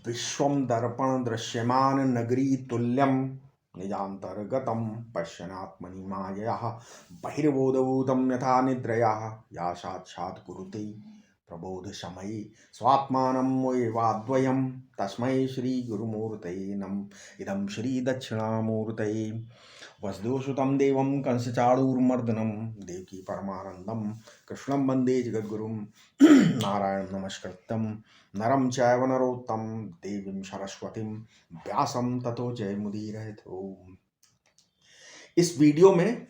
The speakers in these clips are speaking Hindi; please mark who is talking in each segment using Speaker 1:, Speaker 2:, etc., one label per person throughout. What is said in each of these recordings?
Speaker 1: विश्वं दर्पण दृश्यमान नगरी तुल्यं निजान्तर्गतं पश्यनात्मनि मायया बहिर्बोधभूतं यथा निद्रया या साक्षात् कुरुते प्रबोध समये स्वात्मानं एवाद्वयं तस्मै श्री गुरुमूर्तये नम। इदं श्री दक्षिणामूर्तये वसुदेवसुतं देवं कंसचाणूरमर्दनं देवकी परमानन्दं कृष्णं वन्दे जगद्गुरुं नारायणं नमस्कृत्यं नरं चैव नरोत्तमं देवीं सरस्वतीं व्यासं ततो जयमुदीरयेत्। इस वीडियो में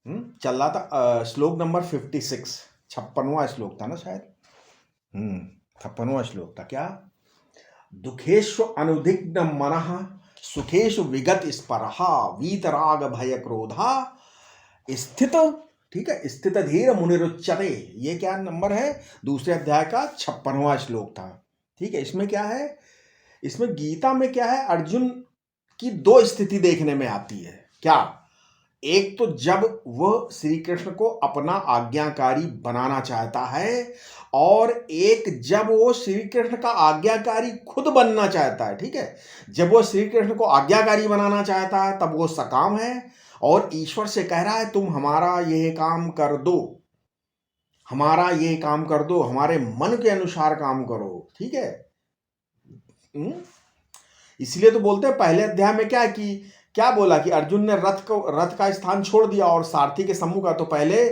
Speaker 1: चल रहा था श्लोक नंबर 56, 56वां श्लोक था ना शायद। 56वां श्लोक था क्या? दुखेषु अनुदिग्न मनः सुखेषु विगत स्परहा वीतराग भय क्रोधा स्थित, ठीक है, स्थित धीर मुनिरुच्यते। ये क्या नंबर है? दूसरे अध्याय का 56वां श्लोक था। ठीक है, इसमें क्या है? इसमें गीता में क्या है? अर्जुन की दो स्थिति देखने में आती है। क्या? एक तो जब वह श्री कृष्ण को अपना आज्ञाकारी बनाना चाहता है, और एक जब वो श्री कृष्ण का आज्ञाकारी खुद बनना चाहता है। ठीक है, जब वो श्री कृष्ण को आज्ञाकारी बनाना चाहता है तब वो सकाम है, और ईश्वर से कह रहा है तुम हमारा यह काम कर दो, हमारा ये काम कर दो, हमारे मन के अनुसार काम करो। ठीक है, इसलिए तो बोलते हैं पहले अध्याय में क्या बोला कि अर्जुन ने रथ का स्थान छोड़ दिया और सारथी के सम्मुख का। तो पहले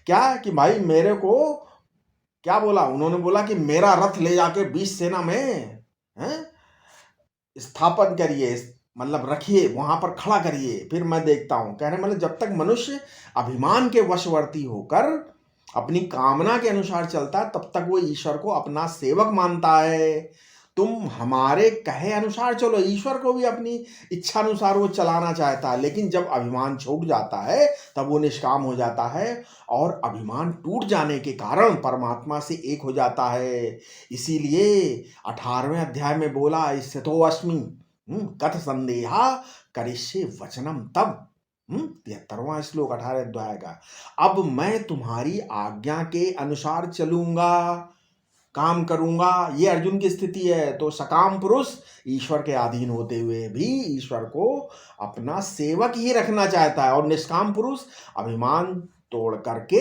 Speaker 1: क्या कि भाई मेरे को क्या बोला? उन्होंने बोला कि मेरा रथ ले जाके 20 सेना में स्थापन करिए, मतलब रखिए, वहां पर खड़ा करिए, फिर मैं देखता हूं। कह रहे मतलब जब तक मनुष्य अभिमान के वशवर्ती होकर अपनी कामना के अनुसार चलता है तब तक वो ईश्वर को अपना सेवक मानता है। तुम हमारे कहे अनुसार चलो, ईश्वर को भी अपनी इच्छा अनुसार वो चलाना चाहता है। लेकिन जब अभिमान छूट जाता है तब वो निष्काम हो जाता है, और अभिमान टूट जाने के कारण परमात्मा से एक हो जाता है। इसीलिए 18वें अध्याय में बोला स्थितो अस्मि कथ संदेहा करिष्ये वचनम तब। 73वां श्लोक 18 अध्याय का। अब मैं तुम्हारी आज्ञा के अनुसार चलूंगा, काम करूंगा। ये अर्जुन की स्थिति है। तो सकाम पुरुष ईश्वर के अधीन होते हुए भी ईश्वर को अपना सेवक ही रखना चाहता है, और निष्काम पुरुष अभिमान तोड़ करके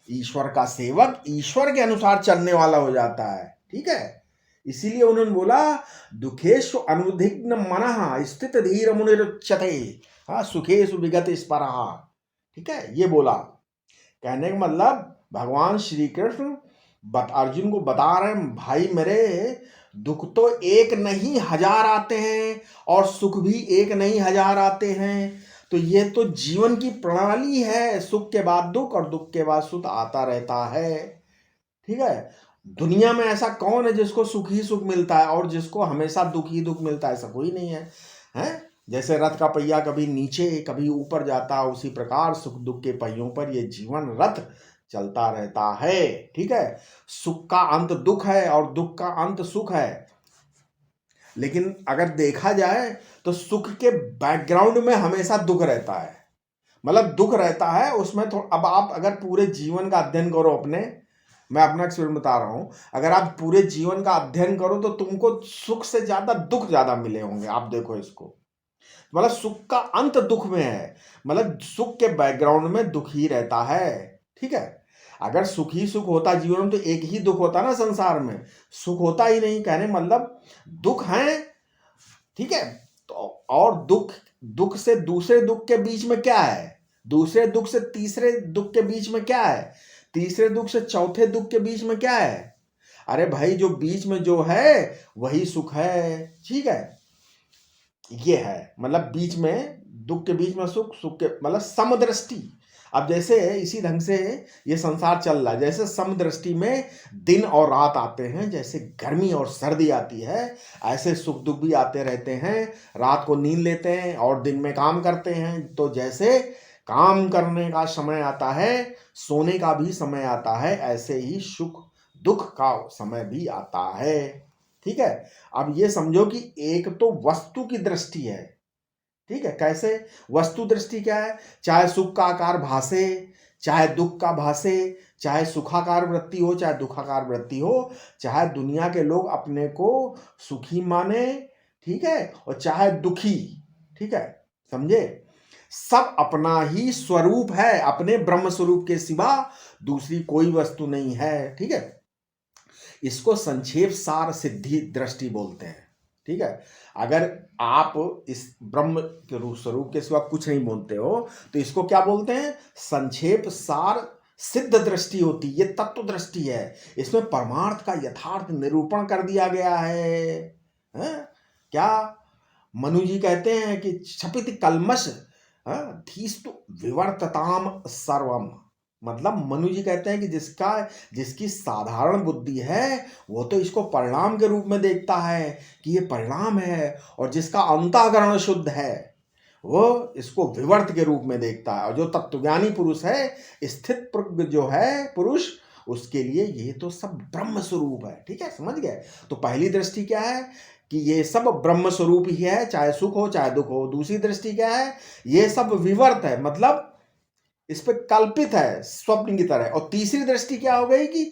Speaker 1: ईश्वर का सेवक, ईश्वर के अनुसार चलने वाला हो जाता है। ठीक है, इसीलिए उन्होंने बोला दुखेषु अनुदिग्न मनः स्थित धीर मुनिरुच्यते सुखेषु विगत स्परहा। ठीक है, ये बोला। कहने का मतलब भगवान श्री कृष्ण अर्जुन को बता रहे हैं भाई मेरे, दुख तो एक नहीं हजार आते हैं, और सुख भी एक नहीं हजार आते हैं। तो ये तो जीवन की प्रणाली है, सुख के बाद दुख और दुख के बाद सुख आता रहता है। ठीक है, दुनिया में ऐसा कौन है जिसको सुख ही सुख मिलता है और जिसको हमेशा दुख ही दुख मिलता है? ऐसा कोई नहीं है, हैं? जैसे रथ का पहिया कभी नीचे कभी ऊपर जाता है, उसी प्रकार सुख दुख के पहियों पर ये जीवन रथ चलता रहता है। ठीक है, सुख का अंत दुख है और दुख का अंत सुख है। लेकिन अगर देखा जाए तो सुख के बैकग्राउंड में हमेशा दुख रहता है, मतलब दुख रहता है उसमें। अब आप अगर पूरे जीवन का अध्ययन करो अपने, मैं अपना एक्सपीरियंस बता रहा हूं, अगर आप पूरे जीवन का अध्ययन करो तो तुमको सुख से ज्यादा दुख ज्यादा मिले होंगे। आप देखो इसको, मतलब सुख का अंत दुख में है, मतलब सुख के बैकग्राउंड में दुख ही रहता है। ठीक है, अगर सुख ही सुख होता जीवन में तो एक ही दुख होता ना संसार में, सुख होता ही नहीं। कहने मतलब दुख है। ठीक है, तो और दुख से दूसरे दुख के बीच में क्या है? दूसरे दुख से तीसरे दुख के बीच में क्या है? तीसरे दुख से चौथे दुख के बीच में क्या है? अरे भाई, जो बीच में जो है वही सुख है। ठीक है, ये है मतलब बीच में दुख के बीच में सुख, सुख के मतलब समदृष्टि। अब जैसे इसी ढंग से ये संसार चल रहा है, जैसे समदृष्टि में दिन और रात आते हैं, जैसे गर्मी और सर्दी आती है, ऐसे सुख दुख भी आते रहते हैं। रात को नींद लेते हैं और दिन में काम करते हैं। तो जैसे काम करने का समय आता है, सोने का भी समय आता है, ऐसे ही सुख दुख का समय भी आता है। ठीक है, अब ये समझो कि एक तो वस्तु की दृष्टि है। ठीक है, कैसे? वस्तु दृष्टि क्या है? चाहे सुख का आकार भासे, चाहे दुख का भासे, चाहे सुखाकार वृत्ति हो चाहे दुखाकार वृत्ति हो, चाहे दुनिया के लोग अपने को सुखी माने, ठीक है, और चाहे दुखी, ठीक है, समझे, सब अपना ही स्वरूप है, अपने ब्रह्म स्वरूप के सिवा दूसरी कोई वस्तु नहीं है, ठीक है। इसको संक्षेप सार सिद्धि दृष्टि बोलते हैं, ठीक है। अगर आप इस ब्रह्म के रूप स्वरूप के सिवा कुछ नहीं बोलते हो तो इसको क्या बोलते हैं, संक्षेप सार सिद्ध दृष्टि होती, ये तत्व दृष्टि है। इसमें परमार्थ का यथार्थ निरूपण कर दिया गया है, क्या मनु जी कहते हैं कि क्षपित कलमश धीस्तु विवर्तताम सर्वम, मतलब मनु जी कहते हैं कि जिसकी साधारण बुद्धि है वो तो इसको परिणाम के रूप में देखता है कि ये परिणाम है, और जिसका अंतःकरण शुद्ध है वो इसको विवर्त के रूप में देखता है। और जो तत्वज्ञानी पुरुष है, स्थित प्रज्ञ जो है पुरुष, उसके लिए ये तो सब ब्रह्म स्वरूप है, ठीक है, समझ गए। तो पहली दृष्टि क्या है कि ये सब ब्रह्म स्वरूप ही है, चाहे सुख हो चाहे दुख हो। दूसरी दृष्टि क्या है, ये सब विवर्त है, मतलब इस पे कल्पित है स्वप्न की तरह। और तीसरी दृष्टि क्या हो गई कि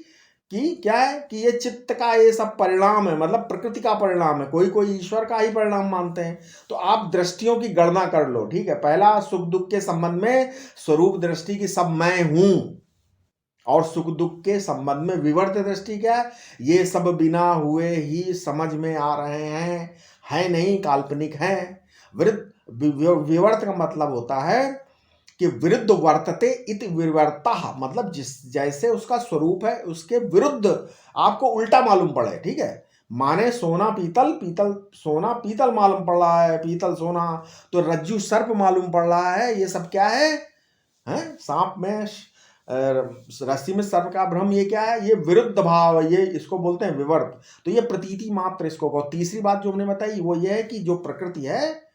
Speaker 1: क्या है कि ये चित्त का ये सब परिणाम है, मतलब प्रकृति का परिणाम है, कोई कोई ईश्वर का ही परिणाम मानते हैं। तो आप दृष्टियों की गणना कर लो, ठीक है। पहला, सुख दुख के संबंध में स्वरूप दृष्टि की सब मैं हूं, और सुख दुख के संबंध में विवर्त दृष्टि क्या है, ये सब बिना हुए ही समझ में आ रहे हैं, है नहीं, काल्पनिक है। विवर्त का मतलब होता है कि विरुद्ध वर्तते इति विवर्तः, मतलब जैसे उसका स्वरूप है उसके विरुद्ध आपको उल्टा मालूम पड़े, ठीक है। माने सोना पीतल, पीतल सोना, पीतल मालूम पड़ रहा है, पीतल सोना, तो रज्जु सर्प मालूम पड़ रहा है। ये सब क्या है, सांप में रस्सी में सर्प का भ्रम, ये क्या है, ये विरुद्ध भाव, ये इसको बोलते हैं विवर्त। तो ये प्रतीति मात्र इसको कहो। तीसरी बात जो हमने बताई वो ये है कि जो प्रकृति है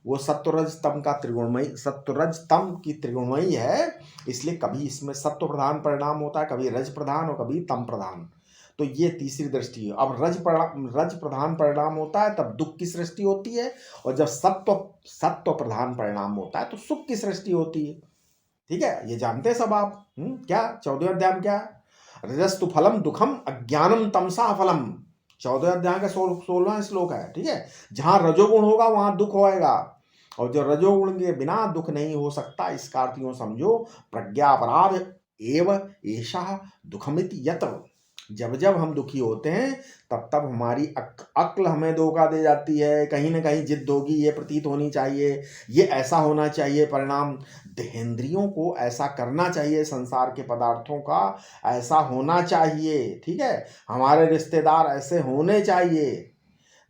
Speaker 1: वो सत्वरज तम का त्रिगुणमयी, सत्वरज तम की त्रिगुणमयी है, इसलिए कभी इसमें सत्व प्रधान परिणाम होता है, कभी रज प्रधान और कभी तम प्रधान। तो ये तीसरी दृष्टि है। अब रज प्रधान परिणाम होता है तब दुख की सृष्टि होती है, और जब सत्व प्रधान परिणाम होता है तो सुख की सृष्टि होती है, ठीक है। ये जानते हैं सब आप। क्या 14वें अध्याय में क्या है, रजस्तु फलम दुखम अज्ञानम तमसा फलम, 14वें अध्याय का 16वां श्लोक है, ठीक है। जहां रजोगुण होगा वहां दुख होएगा, और जो रजोगुण के बिना दुख नहीं हो सकता। इसका अर्थ यूं समझो, प्रज्ञापराध एव एषा दुखमिति यत, जब जब हम दुखी होते हैं तब तब हमारी अक्ल हमें धोखा दे जाती है, कहीं ना कहीं जिद होगी, ये प्रतीत होनी चाहिए, ये ऐसा होना चाहिए परिणाम, देहेंद्रियों को ऐसा करना चाहिए, संसार के पदार्थों का ऐसा होना चाहिए, ठीक है, हमारे रिश्तेदार ऐसे होने चाहिए।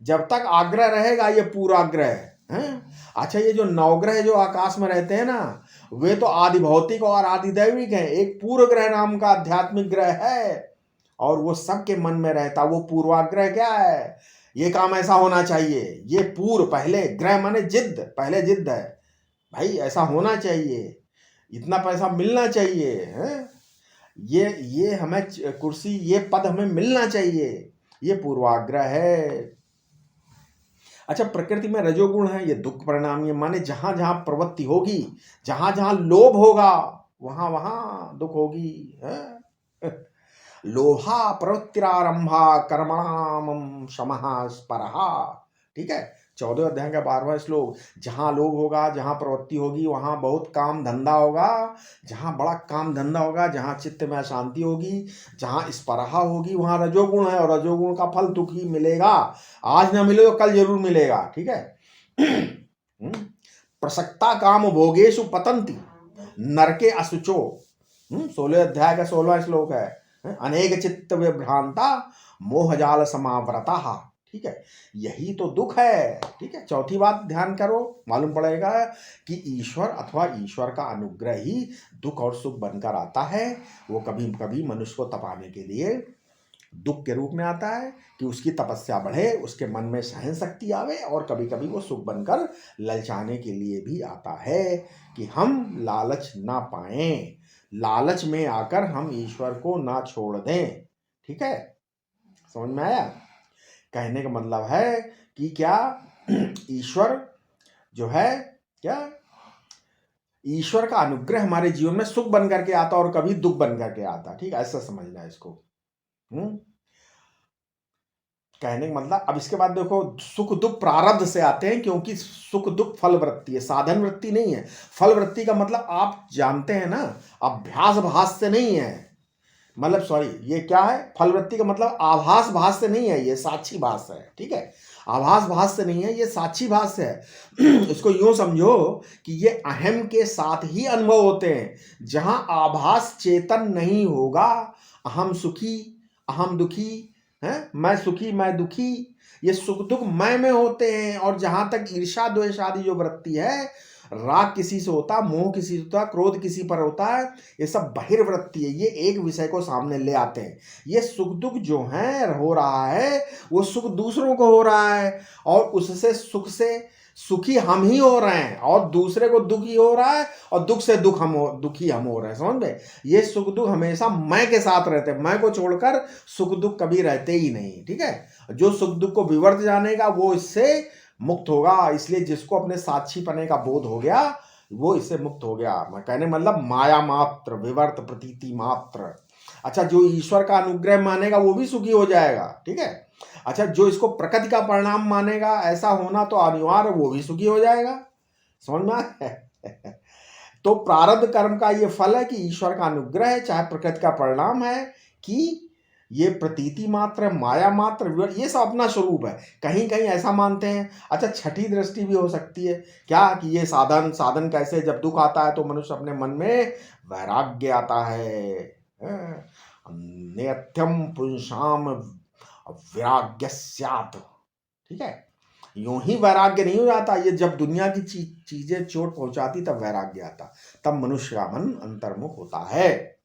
Speaker 1: जब तक आग्रह रहेगा, ये पूर्वाग्रह है। अच्छा, ये जो नवग्रह जो आकाश में रहते हैं ना, वे तो आदि भौतिक और आदि दैविक है। एक पूर्व ग्रह नाम का आध्यात्मिक ग्रह है, और वो सबके मन में रहता। वो पूर्वाग्रह क्या है, ये काम ऐसा होना चाहिए, ये पूर्व, पहले ग्रह माने जिद, पहले जिद है भाई, ऐसा होना चाहिए, इतना पैसा मिलना चाहिए, है? ये हमें कुर्सी, ये पद हमें मिलना चाहिए, ये पूर्वाग्रह है। अच्छा, प्रकृति में रजोगुण है, ये दुख परिणाम, ये माने जहां जहां प्रवृत्ति होगी, जहां जहां लोभ होगा वहां वहां दुख होगी, है? लोभा प्रवृत्तिरारंभा कर्मणाम शमः स्परहा, ठीक है। 14वें अध्याय का 12वां श्लोक, जहां लोभ होगा, जहां प्रवृत्ति होगी, वहां बहुत काम धंधा होगा, जहां बड़ा काम धंधा होगा, जहां चित्त में अशांति होगी, जहां स्परहा होगी, वहां रजोगुण है, और रजोगुण का फल दुख ही मिलेगा। आज ना मिले तो कल जरूर मिलेगा, ठीक है। प्रसक्ता काम भोगेशु पतंती नरके असुचो, 16वें अध्याय का 16वां श्लोक है। अनेक चित्त विभ्रांता मोहजाल समावृता, ठीक है, यही तो दुख है, ठीक है। चौथी बात ध्यान करो, मालूम पड़ेगा कि ईश्वर अथवा ईश्वर का अनुग्रह ही दुख और सुख बनकर आता है। वो कभी कभी मनुष्य को तपाने के लिए दुख के रूप में आता है कि उसकी तपस्या बढ़े, उसके मन में सहन शक्ति आवे, और कभी कभी वो सुख बनकर ललचाने के लिए भी आता है कि हम लालच ना पाएं, लालच में आकर हम ईश्वर को ना छोड़ दें, ठीक है। समझ में आया? कहने का मतलब है कि क्या ईश्वर जो है क्या ईश्वर का अनुग्रह हमारे जीवन में सुख बन करके आता और कभी दुख बन करके आता, ठीक है, ऐसा समझना है इसको। कहने का मतलब अब इसके बाद देखो, सुख दुख प्रारब्ध से आते हैं, क्योंकि सुख दुख फल वृत्ति है, साधन वृत्ति नहीं है। फल वृत्ति का मतलब आप जानते हैं ना, अभ्यास भास से नहीं है, मतलब सॉरी, ये क्या है, फल वृत्ति का मतलब आभास भास से नहीं है, ये साक्षी भास है, ठीक है, आभास भास से नहीं है, ये साक्षी भास है। इसको यूं समझो कि ये अहम के साथ ही अनुभव होते हैं। जहां आभास चेतन नहीं होगा, अहम सुखी अहम दुखी है, मैं सुखी मैं दुखी, ये सुख दुख मैं में होते हैं। और जहां तक ईर्ष्या द्वेष आदि जो वृत्ति है, राग किसी से होता, मोह किसी से होता, क्रोध किसी पर होता है, ये सब बहिर्वृत्ति है, ये एक विषय को सामने ले आते हैं। ये सुख दुख जो है हो रहा है, वो सुख दूसरों को हो रहा है, और उससे सुख से सुखी हम ही हो रहे हैं, और दूसरे को दुखी हो रहा है, और दुख से दुखी हम हो रहे हैं, समझ में। ये सुख दुख हमेशा मैं के साथ रहते हैं, मैं को छोड़कर सुख दुख कभी रहते ही नहीं, ठीक है। जो सुख दुख को विवर्त जानेगा वो इससे मुक्त होगा। इसलिए जिसको अपने साक्षी पने का बोध हो गया, वो इससे मुक्त हो गया। मैं कहने मतलब माया मात्र, विवर्त प्रतीति मात्र। अच्छा, जो ईश्वर का अनुग्रह मानेगा वो भी सुखी हो जाएगा, ठीक है। अच्छा, जो इसको प्रकृति का परिणाम मानेगा, ऐसा होना तो अनिवार्य, वो भी सुखी हो जाएगा, समझ में आया? तो प्रारब्ध कर्म का ये फल है कि ईश्वर का अनुग्रह है, चाहे प्रकृति का परिणाम है कि ये प्रतीति मात्र, माया मात्र, ये सब अपना स्वरूप है। कहीं कहीं ऐसा मानते हैं। अच्छा, छठी दृष्टि भी हो सकती है क्या, कि ये साधन कैसे, जब दुख आता है तो मनुष्य अपने मन में वैराग्य आता है, नित्यम पुंसाम वैराग्य स्यात्, ठीक है। यूं ही वैराग्य नहीं हो जाता, ये जब दुनिया की चीजें चोट पहुंचाती तब वैराग्य आता, तब मनुष्य का मन अंतर्मुख होता है।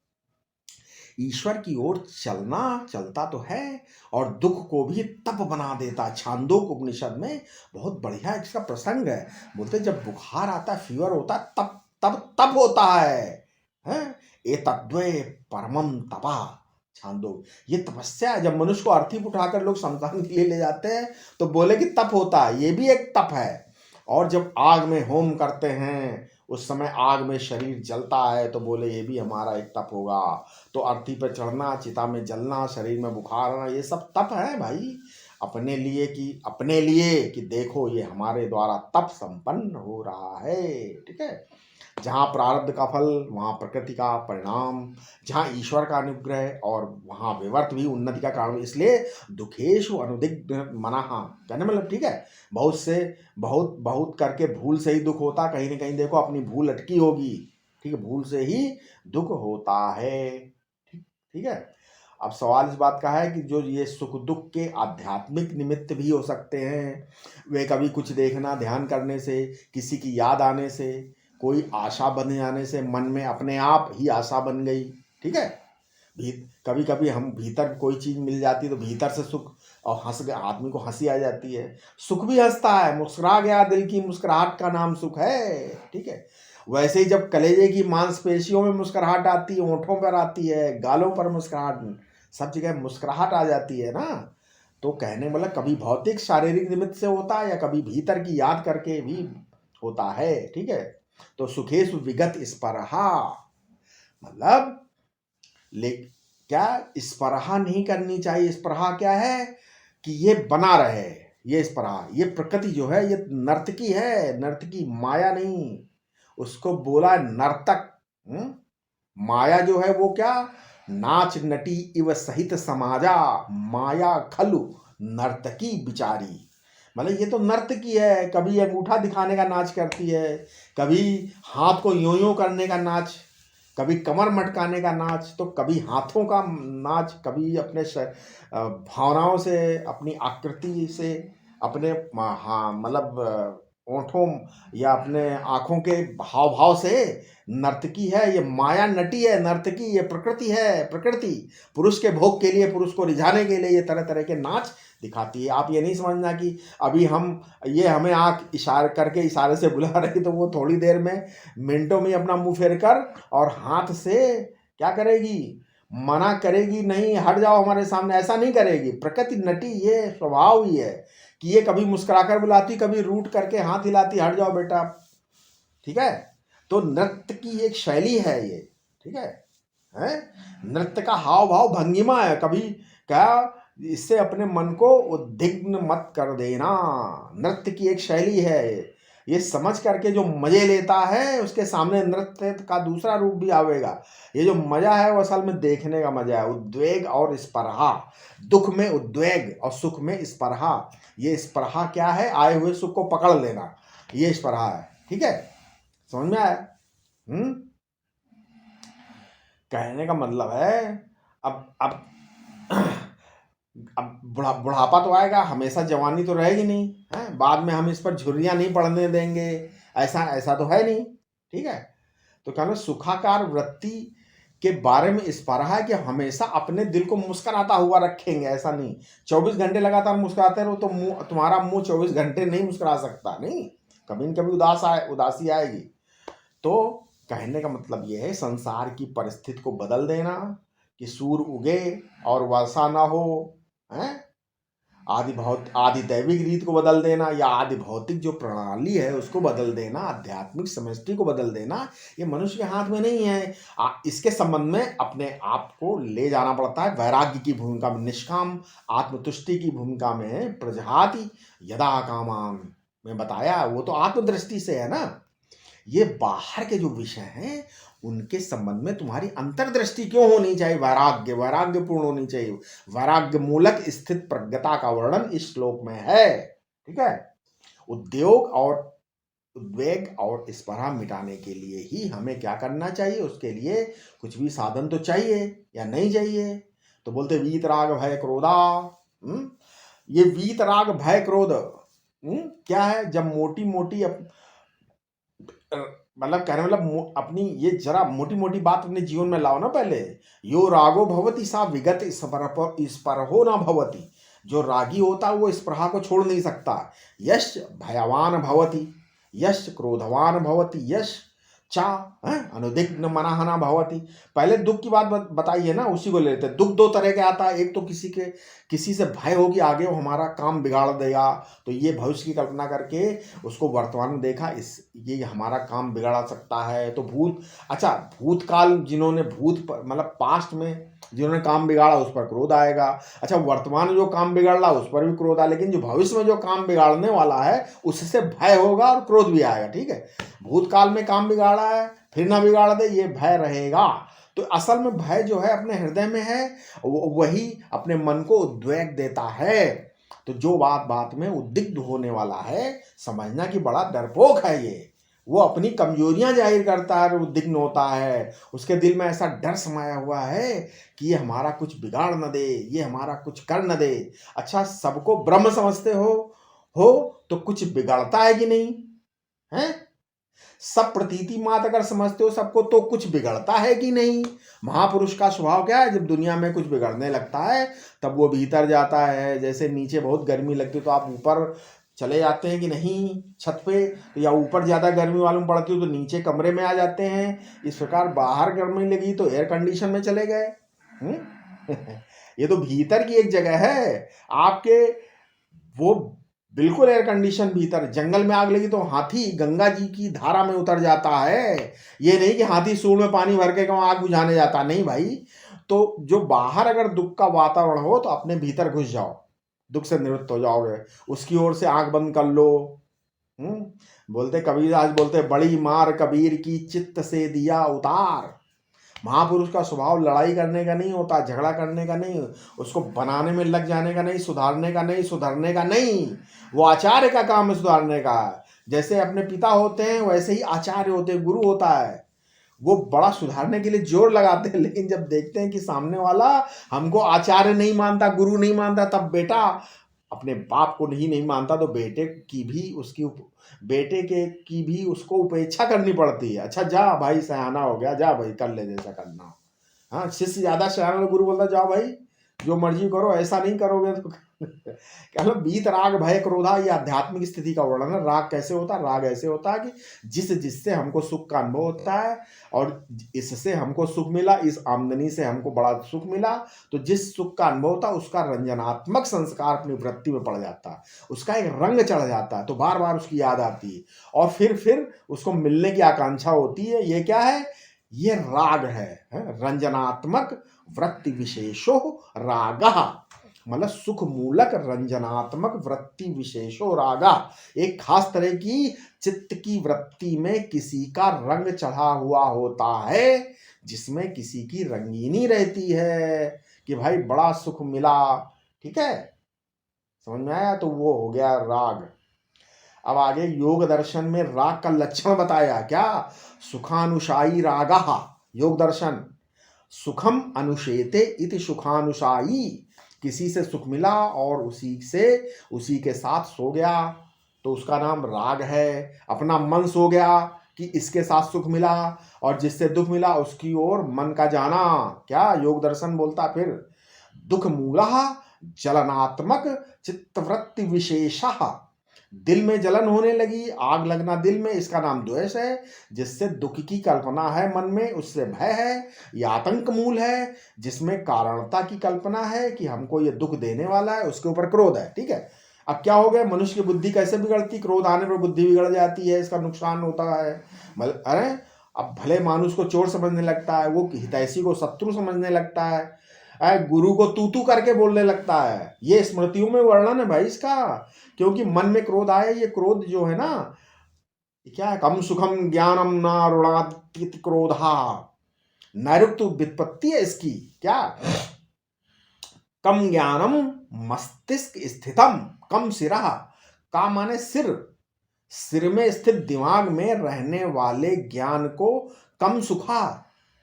Speaker 1: ईश्वर की ओर चलता तो है, और दुख को भी तप बना देता। छांदोग्य उपनिषद में बहुत बढ़िया इसका प्रसंग है। बोलते जब बुखार आता है, फीवर होता है, तब होता है एतद्वै परमम तपा, छांदोग्य, ये तपस्या है। जब मनुष्य को अर्थी उठाकर लोग शमशान के लिए ले जाते हैं तो बोले कि तप होता है, ये भी एक तप है। और जब आग में होम करते हैं, उस समय आग में शरीर जलता है, तो बोले ये भी हमारा एक तप होगा। तो अर्थी पर चढ़ना, चिता में जलना, शरीर में बुखार आना, ये सब तप है भाई, अपने लिए कि देखो ये हमारे द्वारा तप संपन्न हो रहा है, ठीक है। जहाँ प्रारब्ध का फल, वहाँ प्रकृति का परिणाम, जहाँ ईश्वर का अनुग्रह, और वहाँ विवर्त भी उन्नति का कारण। इसलिए दुखेशु अनुदिग्ध मनः, कहने मतलब, ठीक है, बहुत करके भूल से ही दुख होता। कहीं ना कहीं देखो अपनी भूल अटकी होगी, ठीक है, भूल से ही दुख होता है, ठीक है। अब सवाल इस बात का है कि जो ये सुख दुख के आध्यात्मिक निमित्त भी हो सकते हैं, वे कभी कुछ देखना, ध्यान करने से, किसी की याद आने से, कोई आशा बन जाने से, मन में अपने आप ही आशा बन गई, ठीक है। कभी कभी हम भीतर कोई चीज मिल जाती तो भीतर से सुख, और आदमी को हंसी आ जाती है, सुख भी हंसता है, मुस्कुरा गया दिल की मुस्कुराहट का नाम सुख है, ठीक है। वैसे ही जब कलेजे की मांसपेशियों में मुस्कुराहट आती है, होठों पर आती है, गालों पर मुस्कुराहट, सब जगह मुस्कुराहट आ जाती है ना। तो कहने मतलब कभी भौतिक शारीरिक निमित्त से होता है, या कभी भीतर की याद करके भी होता है, ठीक है। तो सुखेशु विगत स्परहा, मतलब क्या स्परहा नहीं करनी चाहिए। स्परहा क्या है कि ये बना रहे, ये स्परहा, ये प्रकृति जो है ये नर्तकी है, नर्तकी, माया नहीं, उसको बोला नर्तक। माया जो है वो क्या, नाच नटी इव सहित समाजा, माया खलु नर्तकी बिचारी, मतलब ये तो नर्तकी है। कभी अंगूठा दिखाने का नाच करती है, कभी हाथ को यूं यूं करने का नाच, कभी कमर मटकाने का नाच, तो कभी हाथों का नाच, कभी अपने भावनाओं से, अपनी आकृति से, अपने हाँ मतलब ओंठों या अपने आँखों के हाव भाव से नर्तकी है। ये माया नटी है, नर्तकी ये प्रकृति है। प्रकृति पुरुष के भोग के लिए, पुरुष को रिझाने के लिए ये तरह तरह के नाच दिखाती है। आप ये नहीं समझना कि अभी हमें आँख इशारे करके, इशारे से बुला रही, तो वो थोड़ी देर में, मिनटों में अपना मुंह फेर कर और हाथ से क्या करेगी, मना करेगी, नहीं हट जाओ हमारे सामने, ऐसा नहीं करेगी। प्रकृति नटी, ये स्वभाव ही है कि ये कभी मुस्कुराकर बुलाती, कभी रूठ करके हाथ हिलाती, हट जाओ बेटा, ठीक है। तो नृत्य की एक शैली है ये, ठीक है, हैं? नृत्य का हाव भाव भंगिमा है। कभी क्या, इससे अपने मन को उद्विग्न मत कर देना। नृत्य की एक शैली है ये समझ करके जो मजे लेता है उसके सामने नृत्य का दूसरा रूप भी आवेगा। ये जो मजा है वो असल में देखने का मजा है। उद्वेग और स्पर्हा, दुख में उद्वेग और सुख में स्पर्हा। ये स्पर्हा क्या है? आए हुए सुख को पकड़ लेना, ये स्पर्हा है। ठीक है, समझ में आया? कहने का मतलब है अब बुढ़ापा तो आएगा, हमेशा जवानी तो रहेगी नहीं है। बाद में हम इस पर झुर्रियां नहीं पड़ने देंगे, ऐसा ऐसा तो है नहीं। ठीक है, तो कहना सुखाकार वृत्ति के बारे में इस पर है कि हमेशा अपने दिल को मुस्कुराता हुआ रखेंगे। ऐसा नहीं 24 घंटे लगातार मुस्कुराते रहो तो मुंह, तुम्हारा मुंह 24 घंटे नहीं मुस्कुरा सकता, नहीं, कभी न कभी उदासी आएगी। तो कहने का मतलब यह है संसार की परिस्थिति को बदल देना कि सूर्य उगे और वर्षा ना हो, हैं? आदि दैविक रीत को बदल देना या आदि भौतिक जो प्रणाली है उसको बदल देना, आध्यात्मिक समष्टि को बदल देना, ये मनुष्य के हाथ में नहीं है। इसके संबंध में अपने आप को ले जाना पड़ता है वैराग्य की भूमिका में, निष्काम आत्मतुष्टि की भूमिका में। प्रजहाति यदा कामान में बताया, वो तो आत्मदृष्टि से है ना। ये बाहर के जो विषय हैं उनके संबंध में तुम्हारी अंतर्दृष्टि क्यों होनी चाहिए? वैराग्य पूर्ण होनी चाहिए। वैराग्य मूलक स्थित प्रज्ञता का वर्णन इस श्लोक में है। ठीक है, उद्वेग और स्पर्हा मिटाने के लिए ही हमें क्या करना चाहिए? उसके लिए कुछ भी साधन तो चाहिए या नहीं चाहिए? तो बोलते वीतराग भय क्रोधा। ये वीतराग भय क्रोध क्या है? जब मोटी मोटी मतलब कहने मतलब अपनी ये जरा मोटी मोटी बात अपने जीवन में लाओ ना पहले। यो रागो भवती सा विगत स्परहो ना भवती। जो रागी होता है वो स्पृहा को छोड़ नहीं सकता। यश भयवान भवती, यश क्रोधवान भवती, यश चा अनुदिग्न मनहना भवती। पहले दुख की बात बताइए ना, उसी को लेते। दुख दो तरह के आता है, एक तो किसी से भय होगी आगे वो हमारा काम बिगाड़ देगा, तो ये भविष्य की कल्पना करके उसको वर्तमान में देखा, ये हमारा काम बिगाड़ सकता है। तो भूतकाल जिन्होंने मतलब पास्ट में जिन्होंने काम बिगाड़ा उस पर क्रोध आएगा। अच्छा, वर्तमान में जो काम बिगड़ रहा उस पर भी क्रोध आएगा, लेकिन जो भविष्य में जो काम बिगाड़ने वाला है उससे भय होगा और क्रोध भी आएगा। ठीक है, भूतकाल में काम बिगाड़ा है फिर ना बिगाड़ दे, ये भय रहेगा। तो असल में भय जो है अपने हृदय में है, वही अपने मन को उद्वेग देता है। तो जो बात में उद्विग्न होने वाला है समझना कि बड़ा डरपोक है ये, वो अपनी कमजोरियां जाहिर करता है, उद्विग्न होता है। उसके दिल में ऐसा डर समाया हुआ है कि ये हमारा कुछ बिगाड़ न दे, ये हमारा कुछ कर न दे। अच्छा, सबको ब्रह्म समझते हो तो कुछ बिगड़ता है कि नहीं है? सब प्रतीति मात्र अगर समझते हो सबको तो कुछ बिगड़ता है कि नहीं? महापुरुष का स्वभाव क्या है? जब दुनिया में कुछ बिगड़ने लगता है तब वो भीतर जाता है। जैसे नीचे बहुत गर्मी लगती है तो आप ऊपर चले जाते हैं कि नहीं, छत पे, या ऊपर ज़्यादा गर्मी मालूम पड़ती हो तो नीचे कमरे में आ जाते हैं। इस प्रकार बाहर गर्मी लगी तो एयर कंडीशन में चले गए। ये तो भीतर की एक जगह है आपके, वो बिल्कुल एयर कंडीशन भीतर। जंगल में आग लगी तो हाथी गंगा जी की धारा में उतर जाता है, ये नहीं कि हाथी सूंड में पानी भर के आग बुझाने जाता, नहीं भाई। तो जो बाहर अगर दुख का वातावरण हो तो अपने भीतर घुस जाओ, दुख से निवृत्त हो जाओगे। उसकी ओर से आंख बंद कर लो। बोलते कबीरदास बोलते बड़ी मार कबीर की चित्त से दिया उतार। महापुरुष का स्वभाव लड़ाई करने का नहीं होता, झगड़ा करने का नहीं, उसको बनाने में लग जाने का नहीं, सुधारने का नहीं। वो आचार्य का काम है सुधारने का। जैसे अपने पिता होते हैं वैसे ही आचार्य होते हैं, गुरु होता है। वो बड़ा सुधारने के लिए जोर लगाते हैं, लेकिन जब देखते हैं कि सामने वाला हमको आचार्य नहीं मानता, गुरु नहीं मानता, तब बेटा अपने बाप को नहीं मानता तो बेटे की भी उसको उपेक्षा करनी पड़ती है। अच्छा जा भाई, सयाना हो गया, जा भाई कर ले जैसा करना। हाँ, शिष्य ज्यादा सयाना तो गुरु बोलता जाओ भाई जो मर्जी करो, ऐसा नहीं करोगे तो क्या लो बीत राग भय क्रोधा, ये आध्यात्मिक स्थिति का वर्णन है। राग कैसे होता है? राग ऐसे होता है कि जिससे हमको सुख का अनुभव होता है और इससे हमको सुख मिला, इस आमदनी से हमको बड़ा सुख मिला, तो जिस सुख का अनुभव होता है उसका रंजनात्मक संस्कार अपनी वृत्ति में पड़ जाता है, उसका एक रंग चढ़ जाता है, तो बार बार उसकी याद आती है और फिर उसको मिलने की आकांक्षा होती है। ये क्या है? ये राग है, रंजनात्मक वृत्ति विशेषो रागः, मतलब सुख मूलक रंजनात्मक वृत्ति विशेषो रागा, एक खास तरह की चित्त की वृत्ति में किसी का रंग चढ़ा हुआ होता है, जिसमें किसी की रंगीनी रहती है कि भाई बड़ा सुख मिला। ठीक है, समझ में आया? तो वो हो गया राग। अब आगे योग दर्शन में राग का लक्षण बताया क्या? सुखानुशायी रागः, योग दर्शन सुखम अनुशेते इति सुखानुशायी, किसी से सुख मिला और उसी के साथ सो गया तो उसका नाम राग है। अपना मन सो गया कि इसके साथ सुख मिला, और जिससे दुख मिला उसकी ओर मन का जाना, क्या योग दर्शन बोलता? फिर दुख मूलः जलनात्मक चित्तवृत्ति विशेषः, दिल में जलन होने लगी, आग लगना दिल में, इसका नाम द्वेष है। जिससे दुख की कल्पना है मन में, उससे भय है। यह आतंक मूल है, जिसमें कारणता की कल्पना है कि हमको ये दुख देने वाला है, उसके ऊपर क्रोध है। ठीक है, अब क्या हो गया? मनुष्य की बुद्धि कैसे बिगड़ती? क्रोध आने पर बुद्धि बिगड़ जाती है, इसका नुकसान होता है। अरे अब भले मानुष को चोर समझने लगता है, वो हितैषी को शत्रु समझने लगता है, गुरु को तू करके बोलने लगता है। ये स्मृतियों में वर्णन है भाई इसका, क्योंकि मन में क्रोध आए, ये क्रोध जो है ना, क्या है? कम सुखम ज्ञानम नारुणाति क्रोधा, नैरुक्त व्युत्पत्ति है इसकी। क्या? कम ज्ञानम मस्तिष्क स्थितम, कम सिरा, का माने सिर, सिर में स्थित दिमाग में रहने वाले ज्ञान को कम सुखा,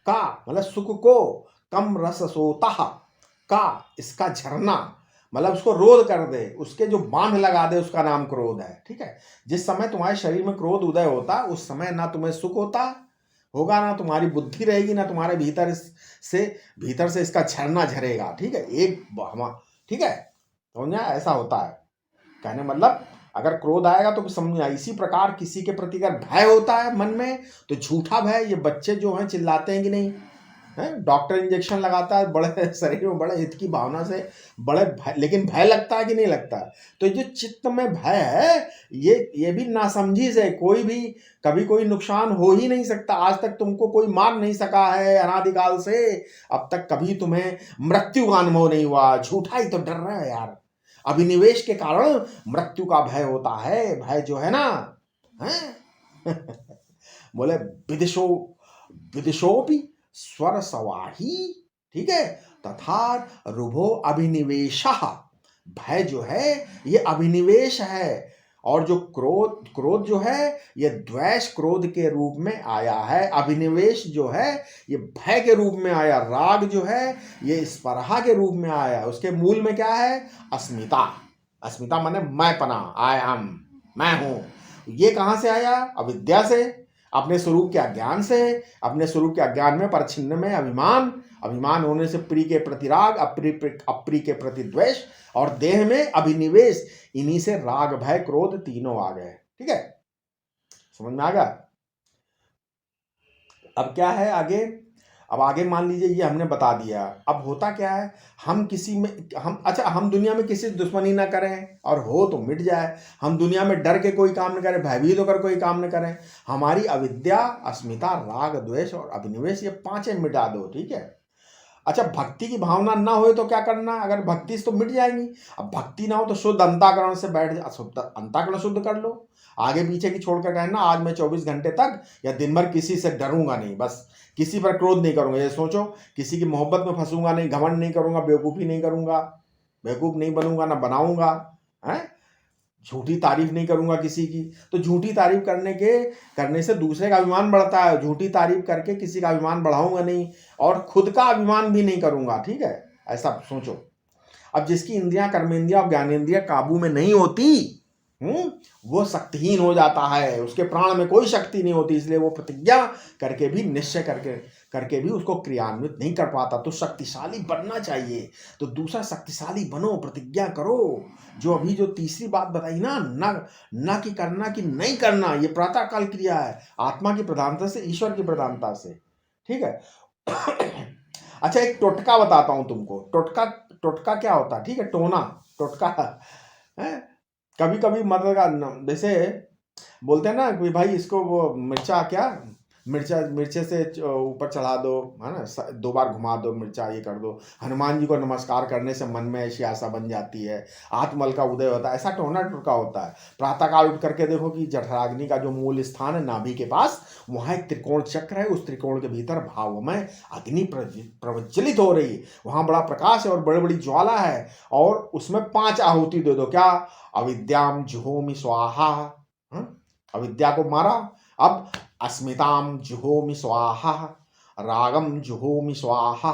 Speaker 1: का मतलब सुख को, कम रस सोता का, इसका झरना, मतलब उसको रोध कर दे, उसके जो बांध लगा दे, उसका नाम क्रोध है। ठीक है, जिस समय तुम्हारे शरीर में क्रोध उदय होता है उस समय ना तुम्हें सुख होगा, ना तुम्हारी बुद्धि रहेगी, ना तुम्हारे भीतर से इसका झरना झरेगा। ठीक है, ठीक है, समझना? ऐसा होता है। कहने मतलब अगर क्रोध आएगा तो समझना, इसी प्रकार किसी के प्रति अगर भय होता है मन में तो झूठा भय, ये बच्चे जो हैं चिल्लाते हैं कि नहीं है, डॉक्टर इंजेक्शन लगाता है बड़े शरीर में बड़े हित की भावना से, बड़े भय, लेकिन भय लगता है कि नहीं लगता? तो जो चित्त में भय है, ये भी नासमझी से कभी कोई नुकसान हो ही नहीं सकता। आज तक तुमको कोई मार नहीं सका है अनादिकाल से, अब तक कभी तुम्हें मृत्यु का अनुभव नहीं हुआ। झूठा ही तो डर रहा है यार। अभिनिवेश के कारण मृत्यु का भय होता है। भय जो है ना, है बोले विदिशोपि स्वर सवाही, ठीक है, तथा रुभो अभिनिवेशः, भय जो है ये अभिनिवेश है, और जो क्रोध जो है ये द्वेष क्रोध के रूप में आया है। अभिनिवेश जो है ये भय के रूप में आया, राग जो है ये स्पर्हा के रूप में आया। उसके मूल में क्या है? अस्मिता। अस्मिता माने मैंपना, आई एम, मैं हूं। ये कहां से आया? अविद्या से, अपने स्वरूप के अज्ञान से। अपने स्वरूप के अज्ञान में, परछिन्न में अभिमान होने से प्रिय के प्रति राग, अप्रिय के प्रति द्वेष, और देह में अभिनिवेश। इन्हीं से राग भय क्रोध तीनों आ गए। ठीक है, समझ में आ गया? अब क्या है आगे? अब आगे मान लीजिए ये हमने बता दिया। अब होता क्या है, हम दुनिया में किसी से दुश्मनी ना करें, और हो तो मिट जाए। हम दुनिया में डर के कोई काम न करें, भयभीत होकर कोई काम न करें। हमारी अविद्या, अस्मिता, राग, द्वेष और अभिनिवेश, ये पांचें मिटा दो। ठीक है, अच्छा, भक्ति की भावना ना हो तो क्या करना? अगर भक्ति से तो मिट जाएंगी। अब भक्ति ना हो तो शुद्ध अंतःकरण से बैठ जा, शुद्ध अंतःकरण शुद्ध कर लो। आगे पीछे की छोड़कर कहना आज मैं 24 घंटे तक या दिन भर किसी से डरूंगा नहीं, बस किसी पर क्रोध नहीं करूंगा। ये सोचो, किसी की मोहब्बत में फंसूंगा नहीं, घमंड नहीं करूंगा, बेवकूफ़ी नहीं करूंगा, बेवकूफ़ नहीं बनूंगा, ना बनाऊंगा, है, झूठी तारीफ नहीं करूंगा किसी की। तो झूठी तारीफ करने से दूसरे का अभिमान बढ़ता है। झूठी तारीफ करके किसी का अभिमान बढ़ाऊंगा नहीं, और खुद का अभिमान भी नहीं करूंगा। ठीक है, ऐसा सोचो। अब जिसकी इंद्रियां, कर्मेंद्रियां और ज्ञानेंद्रियां काबू में नहीं होती, वो शक्तिहीन हो जाता है, उसके प्राण में कोई शक्ति नहीं होती। इसलिए वो प्रतिज्ञा करके भी, निश्चय करके भी उसको क्रियान्वित नहीं कर पाता। तो शक्तिशाली बनना चाहिए, तो दूसरा शक्तिशाली बनो, प्रतिज्ञा करो। जो अभी जो तीसरी बात बताई ना, न कि करना कि नहीं करना, ये प्रातःकाल क्रिया है, आत्मा की प्रधानता से, ईश्वर की प्रधानता से। ठीक है। अच्छा, एक टोटका बताता हूं तुमको। टोटका, टोटका क्या होता है? ठीक है, टोना, टोटका है। कभी कभी मतलब जैसे बोलते हैं ना कि भाई इसको वो मिर्चा क्या, मिर्चे से ऊपर चढ़ा दो, है ना, 2 बार घुमा दो मिर्चा, ये कर दो। हनुमान जी को नमस्कार करने से मन में ऐसी आशा बन जाती है, आत्मबल का उदय होता है। ऐसा टोना टोटका होता है। प्रातःकाल उठ करके देखो कि जठराग्नि का जो मूल स्थान है नाभि के पास, वहां एक त्रिकोण चक्र है। उस त्रिकोण के भीतर भावमय अग्नि प्रज्वलित हो रही है। वहां बड़ा प्रकाश है और बड़ी बड़ी ज्वाला है, और उसमें 5 आहुति दे दो। क्या? अविद्याम जुहोमि स्वाहा, अविद्या को मारा। अब अस्मिताम जुहोमि स्वाहा, रागम जुहोमि स्वाहा,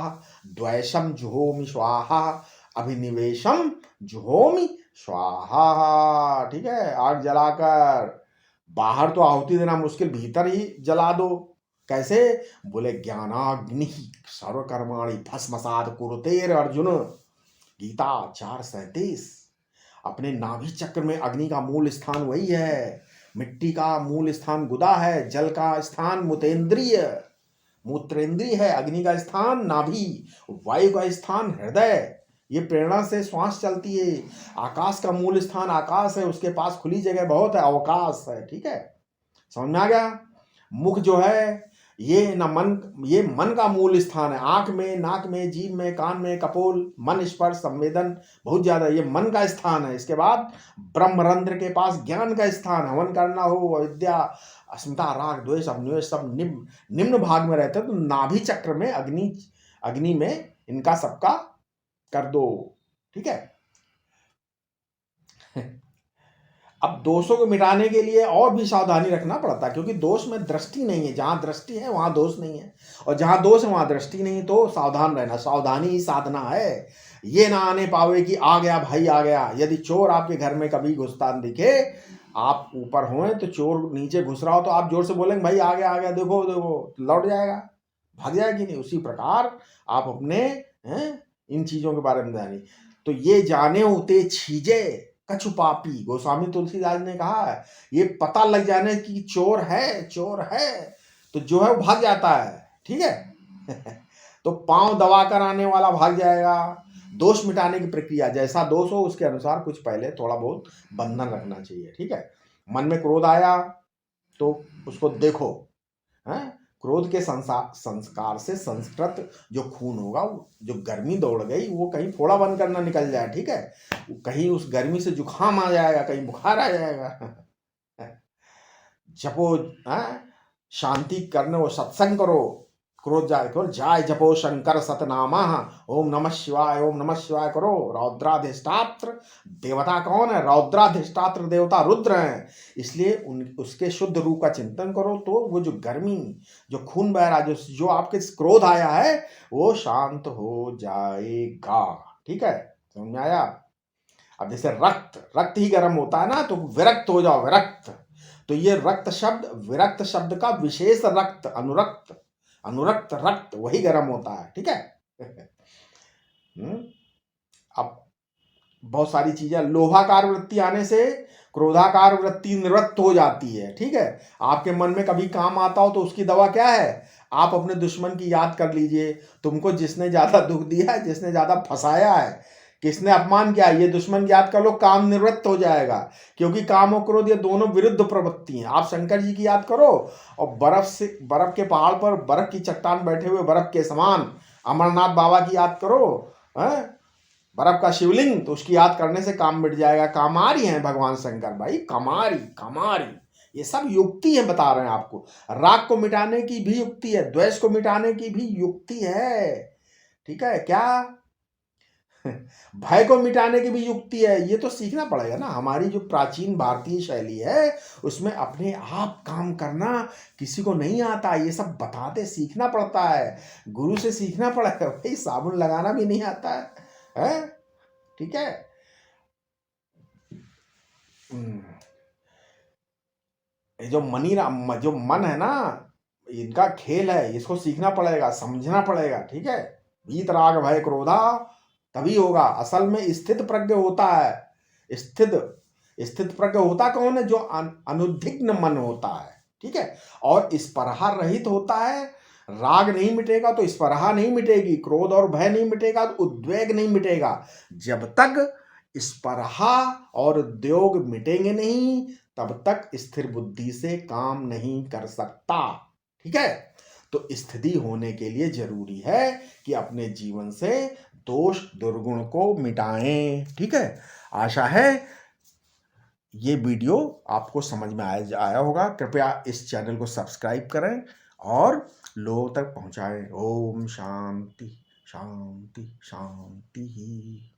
Speaker 1: द्वेषम जुहोमि स्वाहा, अभिनिवेशम जुहोमि स्वाहा। ठीक है, आग जलाकर। बाहर तो आहुति देना मुश्किल, भीतर ही जला दो। कैसे? बोले ज्ञानाग्नि सर्वकर्माणि भस्मसात कुरुतेर अर्जुन, गीता 4:37। अपने नाभि चक्र में अग्नि का मूल स्थान वही है। मिट्टी का मूल स्थान गुदा है, जल का स्थान मूत्रेंद्रिय है, अग्नि का स्थान नाभि, वायु का स्थान हृदय। ये प्रेरणा से श्वास चलती है। आकाश का मूल स्थान आकाश है, उसके पास खुली जगह बहुत है, अवकाश है। ठीक है, समझ में आ गया? मुख जो है ये मन का मूल स्थान है। आंख में, नाक में, जीभ में, कान में, कपोल, मन, स्पर्श, संवेदन बहुत ज्यादा, ये मन का स्थान है। इसके बाद ब्रह्मरंध्र के पास ज्ञान का स्थान, हवन करना हो, अविद्या, अस्मिता, राग, द्वेष, अभिनिवेश सब निम्न भाग में रहते हैं। तो नाभि चक्र में अग्नि में इनका सबका कर दो। ठीक है। अब दोषों को मिटाने के लिए और भी सावधानी रखना पड़ता है, क्योंकि दोष में दृष्टि नहीं है। जहां दृष्टि है वहां दोष नहीं है, और जहां दोष है वहां दृष्टि नहीं। तो सावधान रहना, सावधानी ही साधना है। ये ना आने पावे कि आ गया भाई आ गया। यदि चोर आपके घर में कभी घुसता दिखे, आप ऊपर हों तो चोर नीचे घुस रहा हो, तो आप जोर से बोलेंगे भाई आ गया, देखो देखो, लौट जाएगा, भाग जाएगा कि नहीं। उसी प्रकार आप अपने इन चीजों के बारे में जानिए। तो ये जाने होते छीजे कछु पापी, गोस्वामी तुलसीदास ने कहा है, ये पता लग जाने की चोर है, चोर है, तो जो है वो भाग जाता है। ठीक है। तो पांव दबाकर आने वाला भाग जाएगा। दोष मिटाने की प्रक्रिया, जैसा दोष हो उसके अनुसार कुछ पहले थोड़ा बहुत बंधन रखना चाहिए। ठीक है। मन में क्रोध आया तो उसको देखो, है, क्रोध के संस्कार से संस्कृत जो खून होगा, जो गर्मी दौड़ गई, वो कहीं फोड़ा बंद करना निकल जाए। ठीक है, कहीं उस गर्मी से जुकाम आ जाएगा, कहीं बुखार आ जाएगा। जपो, शांति करने वो सत्संग करो, क्रोध जाए करो, जाय जपो शंकर सतनामा, ओम नमः शिवाय, ओम नमः शिवाय करो। रौद्राधिष्ठात्र देवता कौन है? रौद्राधिष्ठात्र देवता रुद्र हैं, इसलिए उसके शुद्ध रूप का चिंतन करो। तो वो जो गर्मी, जो खून बह रहा, जो आपके क्रोध आया है, वो शांत हो जाएगा। ठीक है, समझ में आया? अब जैसे रक्त ही गर्म होता है ना, तो विरक्त हो जाओ, विरक्त। तो ये रक्त शब्द, विरक्त शब्द का विशेष रक्त, अनुरक्त रक्त, वही गर्म होता है। ठीक है। अब बहुत सारी चीजें, लोभाकार वृत्ति आने से क्रोधाकार वृत्ति निवृत्त हो जाती है। ठीक है। आपके मन में कभी काम आता हो तो उसकी दवा क्या है? आप अपने दुश्मन की याद कर लीजिए। तुमको जिसने ज्यादा दुख दिया है, जिसने ज्यादा फंसाया है, किसने अपमान किया, ये दुश्मन याद कर लो, काम निवृत्त हो जाएगा। क्योंकि काम और क्रोध ये दोनों विरुद्ध प्रवृत्ति हैं। आप शंकर जी की याद करो, और बर्फ के पहाड़ पर बर्फ की चट्टान बैठे हुए बर्फ के समान अमरनाथ बाबा की याद करो, है, बर्फ का शिवलिंग, तो उसकी याद करने से काम मिट जाएगा। कामारी हैं भगवान शंकर भाई, कामारी कामारी। ये सब युक्ति है, बता रहे हैं आपको। राग को मिटाने की भी युक्ति है, द्वेष को मिटाने की भी युक्ति है। ठीक है क्या? भय को मिटाने की भी युक्ति है। ये तो सीखना पड़ेगा ना। हमारी जो प्राचीन भारतीय शैली है, उसमें अपने आप काम करना किसी को नहीं आता। ये सब बताते सीखना पड़ता है, गुरु से सीखना पड़ेगा। भाई साबुन लगाना भी नहीं आता है? ठीक है। ये जो जो मन है ना, इनका खेल है, इसको सीखना पड़ेगा, समझना पड़ेगा, ठीक है। वीत राग भय क्रोधा तभी होगा। असल में स्थित प्रज्ञ होता है। स्थित प्रज्ञ होता कौन है? जो अनुद्विग्न मन होता है, ठीक है। और स्पृहा रहित होता है। राग नहीं मिटेगा तो स्पृहा नहीं मिटेगी, क्रोध और भय नहीं मिटेगा तो उद्वेग नहीं मिटेगा। जब तक स्पृहा और उद्योग मिटेंगे नहीं, तब तक स्थिर बुद्धि से काम नहीं कर सकता, ठीक है। तो स्थिति होने के लिए जरूरी है कि अपने जीवन से दोष दुर्गुण को मिटाएं, ठीक है। आशा है ये वीडियो आपको समझ में आया होगा। कृपया इस चैनल को सब्सक्राइब करें और लोगों तक पहुंचाएं। ओम शांति शांति शांति।